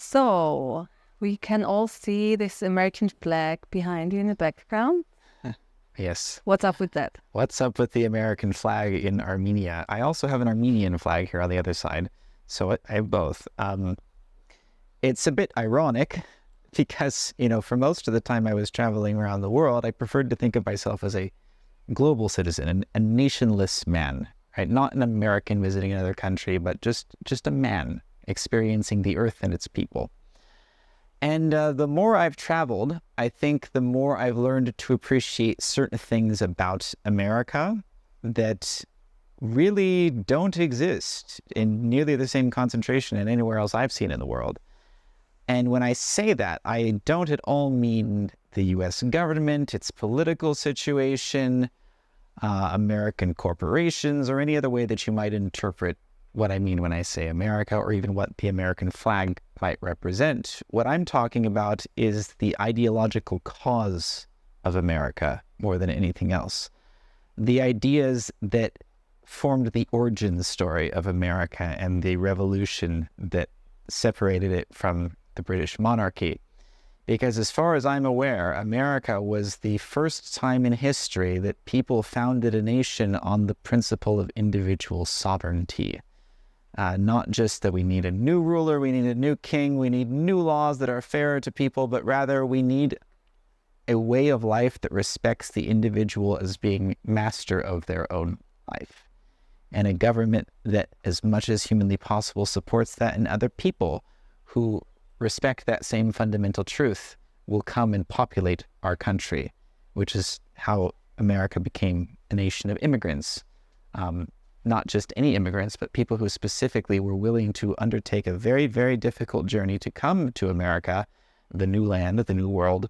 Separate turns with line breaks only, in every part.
So we can all see this American flag behind you in the background.
Yes.
What's up with that?
What's up with the American flag in Armenia? I also have an Armenian flag here on the other side, so I have both. It's a bit ironic because, for most of the time I was traveling around the world, I preferred to think of myself as a global citizen, a nationless man, right? Not an American visiting another country, but just a man experiencing the earth and its people. And the more I've traveled, I think the more I've learned to appreciate certain things about America that really don't exist in nearly the same concentration in anywhere else I've seen in the world. And when I say that, I don't at all mean the U.S. government, its political situation, American corporations, or any other way that you might interpret what I mean when I say America, or even what the American flag might represent. What I'm talking about is the ideological cause of America more than anything else. The ideas that formed the origin story of America and the revolution that separated it from the British monarchy. Because as far as I'm aware, America was the first time in history that people founded a nation on the principle of individual sovereignty. Not just that we need a new ruler, we need a new king, we need new laws that are fair to people, but rather we need a way of life that respects the individual as being master of their own life. And a government that, as much as humanly possible, supports that, and other people who respect that same fundamental truth will come and populate our country, which is how America became a nation of immigrants. Not just any immigrants, but people who specifically were willing to undertake a very, very difficult journey to come to America, the new land, the new world,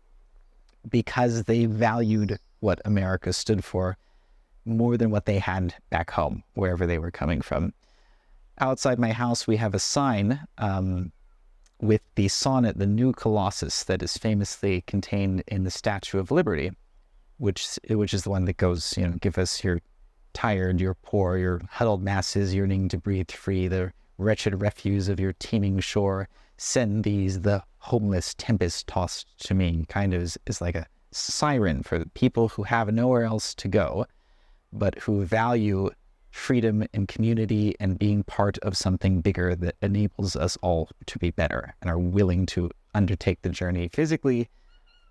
because they valued what America stood for more than what they had back home, wherever they were coming from. Outside my house, we have a sign with the sonnet, the New Colossus, that is famously contained in the Statue of Liberty, which is the one that goes, give us your tired, your poor, your huddled masses yearning to breathe free, the wretched refuse of your teeming shore, send these, the homeless tempest-tossed to me. Kind of is like a siren for the people who have nowhere else to go, but who value freedom and community and being part of something bigger that enables us all to be better, and are willing to undertake the journey physically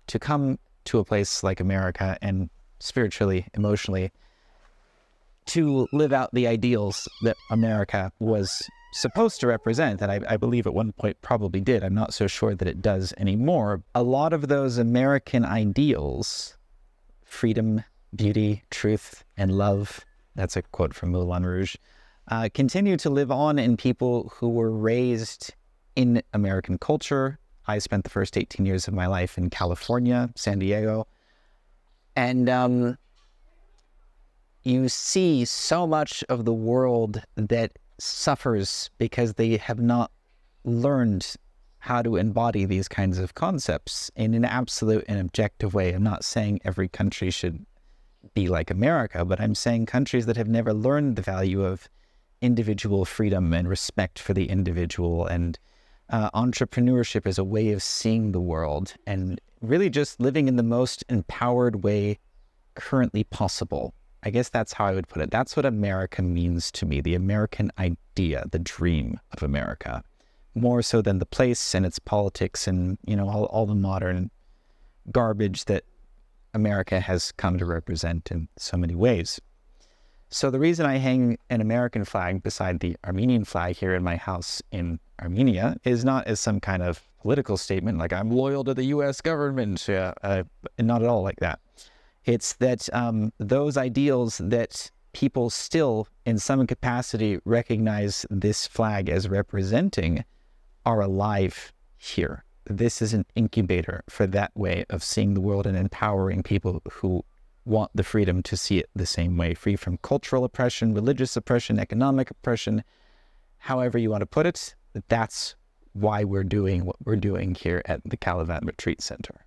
to come to a place like America, and spiritually, emotionally, to live out the ideals that America was supposed to represent, and I believe at one point probably did. I'm not so sure that it does anymore. A lot of those American ideals, freedom, beauty, truth, and love, that's a quote from Moulin Rouge, continue to live on in people who were raised in American culture. I spent the first 18 years of my life in California, San Diego, and you see so much of the world that suffers because they have not learned how to embody these kinds of concepts in an absolute and objective way. I'm not saying every country should be like America, but I'm saying countries that have never learned the value of individual freedom and respect for the individual, and entrepreneurship as a way of seeing the world, and really just living in the most empowered way currently possible. I guess that's how I would put it. That's what America means to me, the American idea, the dream of America, more so than the place and its politics and, all the modern garbage that America has come to represent in so many ways. So the reason I hang an American flag beside the Armenian flag here in my house in Armenia is not as some kind of political statement, like I'm loyal to the U.S. government, not at all like that. It's that those ideals that people still, in some capacity, recognize this flag as representing are alive here. This is an incubator for that way of seeing the world and empowering people who want the freedom to see it the same way, free from cultural oppression, religious oppression, economic oppression, however you want to put it. That's why we're doing what we're doing here at the Kalavan Retreat Center.